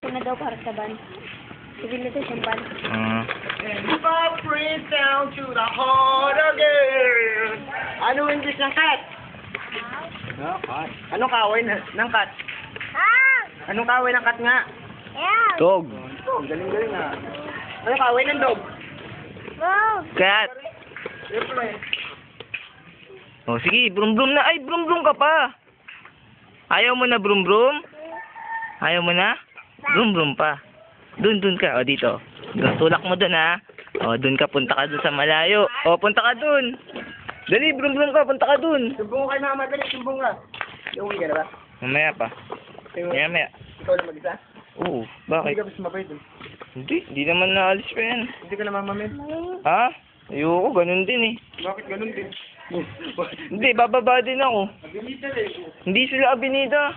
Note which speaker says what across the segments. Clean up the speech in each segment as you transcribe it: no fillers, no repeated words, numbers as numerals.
Speaker 1: ko na daw para sa ban. Civilization ban.
Speaker 2: Bring down to the heart again. Ano English ng cat? Cat. Anong kaway ng cat? Anong kaway ng cat nga?
Speaker 3: Dog.
Speaker 2: Ang galing-galing ah. Anong kaway ng dog?
Speaker 3: Cat.
Speaker 2: Siyempre.
Speaker 3: Oh, sige, brum-brum na. Ay, brum-brum ka pa. Ayaw mo na brum-brum? Ayaw mo na? Brum-brum pa. Dun ka. O, dito. Tulak mo dun, ha? O, dun ka. Punta ka dun sa malayo. O, punta ka dun. Dali, brum-brum ka. Punta ka dun.
Speaker 2: Sumbong ko kay mama. Dali, sumbong ka. Iuwi ka na ba?
Speaker 3: Mamaya pa. Mamaya.
Speaker 2: Ikaw na mag-isa?
Speaker 3: Oo,
Speaker 2: Hindi
Speaker 3: bakit?
Speaker 2: ka ba sumabay dun?
Speaker 3: Hindi naman naalis pa yan.
Speaker 2: Hindi ka na mamamit?
Speaker 3: Ha? Ayoko, ganun din eh.
Speaker 2: Bakit ganun din?
Speaker 3: Hindi, bababa din ako.
Speaker 2: Abilita eh.
Speaker 3: Hindi sila abinida.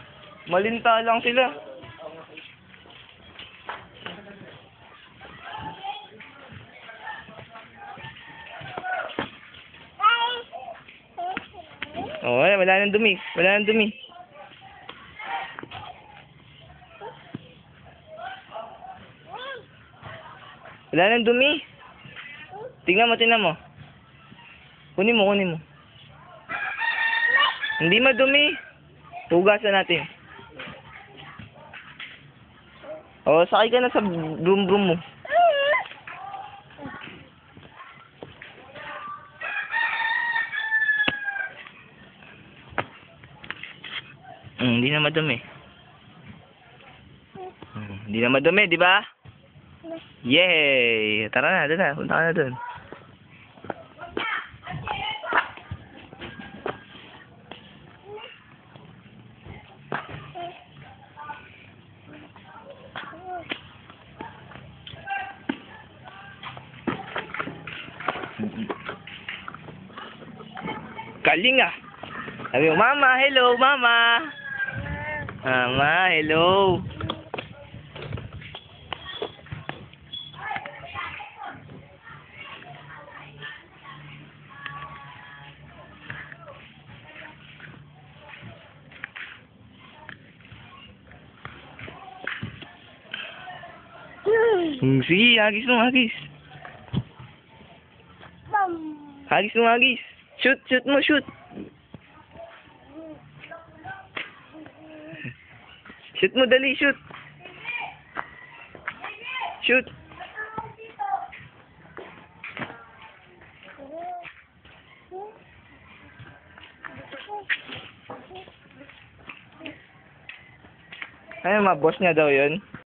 Speaker 3: Malinta lang sila. Oh, wala nang dumi. Wala nang dumi. Wala nang dumi. Tingnan mo. Kunin mo. Hindi madumi. Hugasan natin. O, sakay ka na sa brum-brum mo. Hindi na madumi. Hindi na madumi, di ba? Yay! Tara na, doon na. Punta ka na doon. Galing ah. Sabi mo, Mama, hello, Mama. Mama, hello. Sige, hagis mo. Hagis mo. Shoot mo. Shoot mo, dali, shoot. Ay, boss niya daw yun.